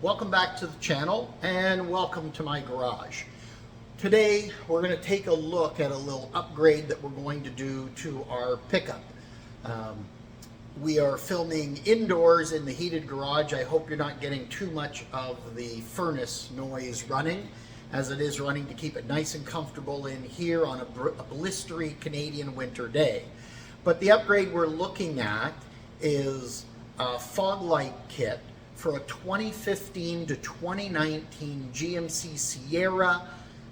Welcome back to the channel and welcome to my garage. Today we're going to take a look at a little upgrade that we're going to do to our pickup. We are filming indoors in the heated garage. I hope you're not getting too much of the furnace noise running, as it is running to keep it nice and comfortable in here on a blistery Canadian winter day. But the upgrade we're looking at is a fog light kit for a 2015 to 2019 GMC Sierra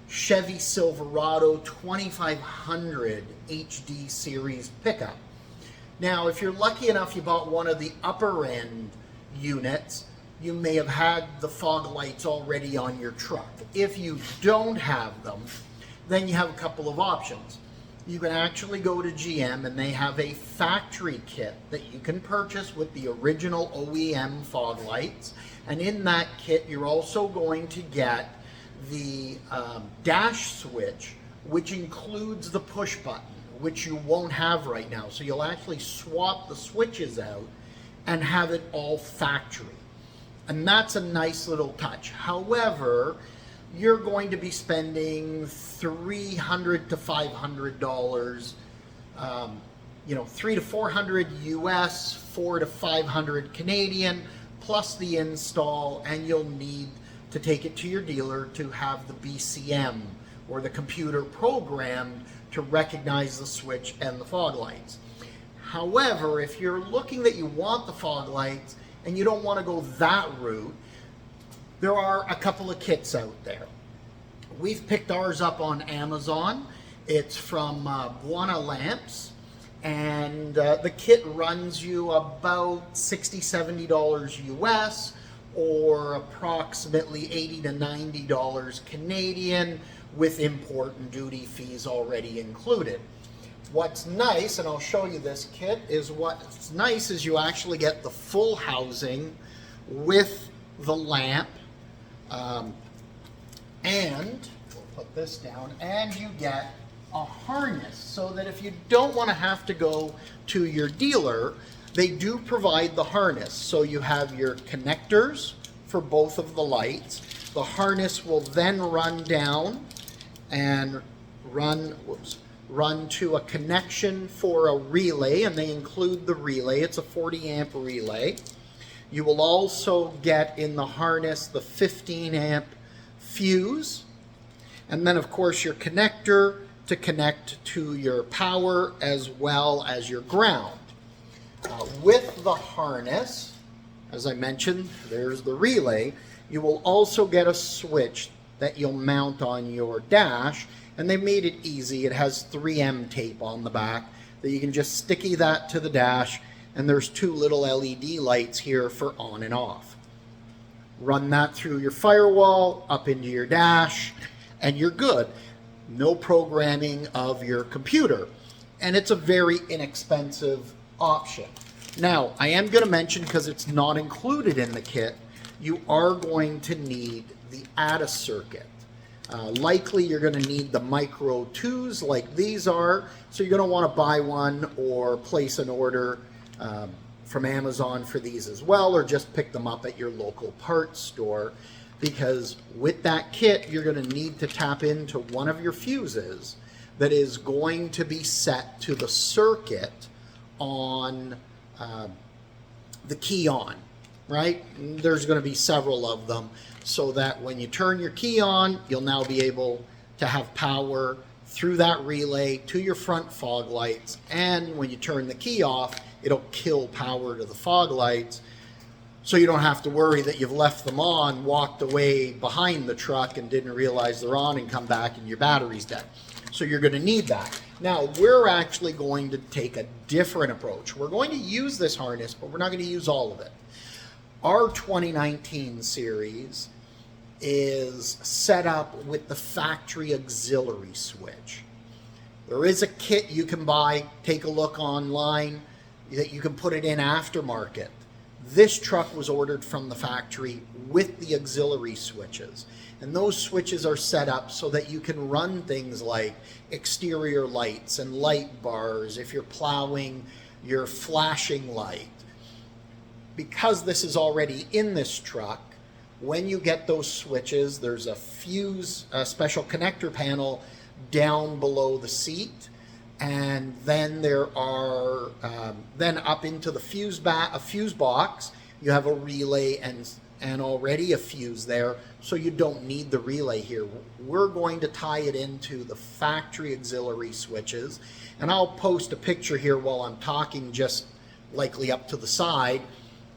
Chevy Silverado 2500 HD series pickup. Now, if you're lucky enough you bought one of the upper end units, you may have had the fog lights already on your truck. If you don't have them, then you have a couple of options. You can actually go to GM and they have a factory kit that you can purchase with the original OEM fog lights. And in that kit, you're also going to get the dash switch, which includes the push button, which you won't have right now. So you'll actually swap the switches out and have it all factory. And that's a nice little touch. However, you're going to be spending $300 to $500, $300 to $400 US, $400 to $500 Canadian, plus the install, and you'll need to take it to your dealer to have the BCM or the computer programmed to recognize the switch and the fog lights. However, if you're looking that you want the fog lights and you don't want to go that route, there are a couple of kits out there. We've picked ours up on Amazon. It's from Buona Lamps, and the kit runs you about $60, $70 US, or approximately $80 to $90 Canadian, with import and duty fees already included. What's nice, and I'll show you this kit, is what's nice is you actually get the full housing with the lamp, and we'll put this down, and you get a harness, so that if you don't want to have to go to your dealer, they do provide the harness. So you have your connectors for both of the lights. The harness will then run down and run to a connection for a relay, and they include the relay. It's a 40 amp relay. You will also get in the harness the 15 amp fuse, and then of course your connector to connect to your power as well as your ground. With the harness, as I mentioned, there's the relay. You will also get a switch that you'll mount on your dash, and they made it easy. It has 3M tape on the back that you can just sticky that to the dash, and there's two little LED lights here for on and off. Run that through your firewall, up into your dash, and you're good. No programming of your computer. And it's a very inexpensive option. Now, I am going to mention, because it's not included in the kit, you are going to need the ADA circuit. Likely you're going to need the micro 2s like these are, so you're going to want to buy one or place an order from Amazon for these as well, or just pick them up at your local parts store, because with that kit you're going to need to tap into one of your fuses that is going to be set to the circuit on the key on, right? There's going to be several of them, so that when you turn your key on, you'll now be able to have power through that relay to your front fog lights, and when you turn the key off, it'll kill power to the fog lights, so you don't have to worry that you've left them on, walked away behind the truck and didn't realize they're on, and come back and your battery's dead. So you're going to need that. Now, we're actually going to take a different approach. We're going to use this harness, but we're not going to use all of it. Our 2019 series is set up with the factory auxiliary switch. There is a kit you can buy, take a look online, that you can put it in aftermarket. This truck was ordered from the factory with the auxiliary switches. And those switches are set up so that you can run things like exterior lights and light bars if you're plowing, your flashing light. Because this is already in this truck, When you get those switches, there's a fuse, a special connector panel down below the seat, and then there are then up into the fuse box. You have a relay and already a fuse there, so you don't need the relay here. We're going to tie it into the factory auxiliary switches, and I'll post a picture here while I'm talking, just likely up to the side,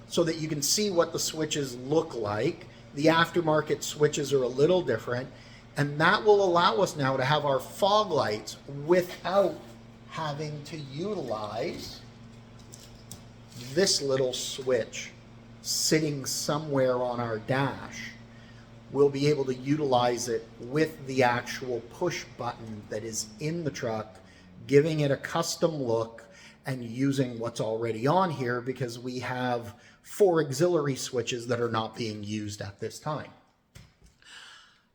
so that you can see what the switches look like. The aftermarket switches are a little different, and that will allow us now to have our fog lights without having to utilize this little switch sitting somewhere on our dash. We'll be able to utilize it with the actual push button that is in the truck, giving it a custom look and using what's already on here, because we have 4 auxiliary switches that are not being used at this time.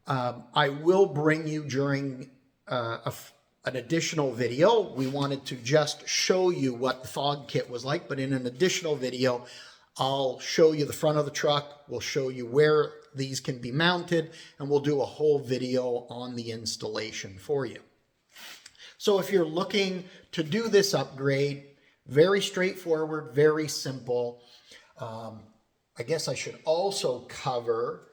I will bring you during an additional video. We wanted to just show you what the fog kit was like, but in an additional video, I'll show you the front of the truck, we'll show you where these can be mounted, and we'll do a whole video on the installation for you. So if you're looking to do this upgrade, very straightforward, very simple. I guess I should also cover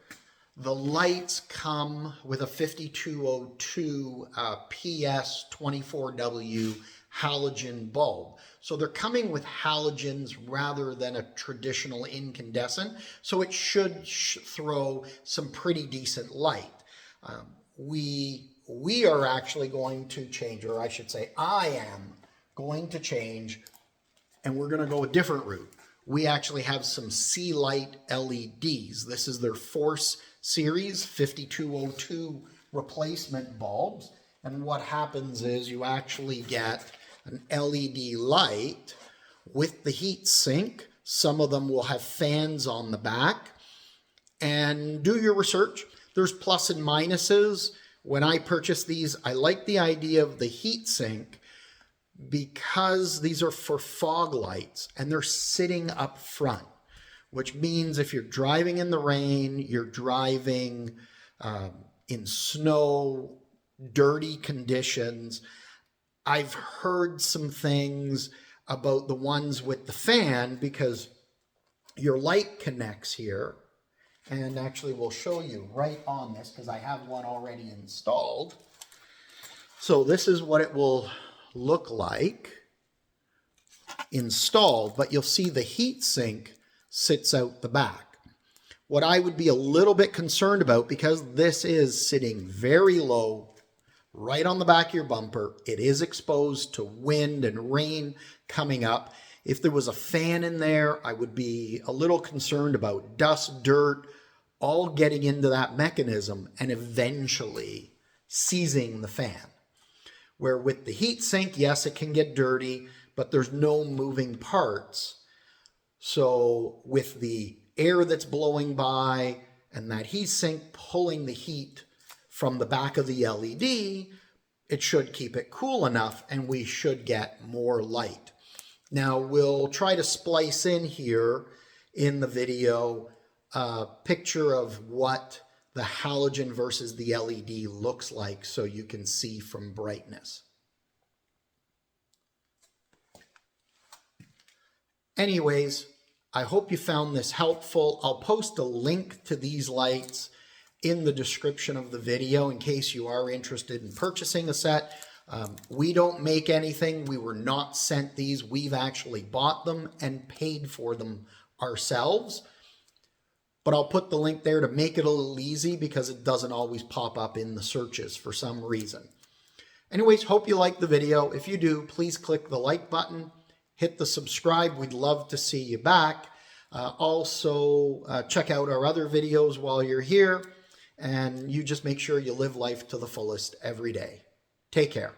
the lights come with a 5202 PS24W halogen bulb. So they're coming with halogens rather than a traditional incandescent, so it should throw some pretty decent light. We are actually going to change, or I should say I am going to change, and we're going to go a different route. We actually have some C-Light LEDs. This is their Force Series 5202 replacement bulbs. And what happens is you actually get an LED light with the heat sink. Some of them will have fans on the back. And do your research. There's plus and minuses. When I purchased these, I like the idea of the heat sink because these are for fog lights and they're sitting up front, which means if you're driving in the rain, you're driving in snow, dirty conditions. I've heard some things about the ones with the fan because your light connects here. And actually we'll show you right on this because I have one already installed. So this is what it will look like installed, but you'll see the heat sink sits out the back. What I would be a little bit concerned about, because this is sitting very low right on the back of your bumper, it is exposed to wind and rain coming up. If there was a fan in there, I would be a little concerned about dust, dirt, all getting into that mechanism and eventually seizing the fan. Where with the heat sink, yes, it can get dirty, but there's no moving parts. So with the air that's blowing by and that heat sink pulling the heat from the back of the LED, it should keep it cool enough and we should get more light. Now we'll try to splice in here in the video a picture of what the halogen versus the LED looks like so you can see from brightness. Anyways, I hope you found this helpful. I'll post a link to these lights in the description of the video in case you are interested in purchasing a set. We don't make anything. We were not sent these. We've actually bought them and paid for them ourselves. But I'll put the link there to make it a little easy because it doesn't always pop up in the searches for some reason. Anyways, hope you liked the video. If you do, please click the like button, hit the subscribe. We'd love to see you back. Also, check out our other videos while you're here, and you just make sure you live life to the fullest every day. Take care.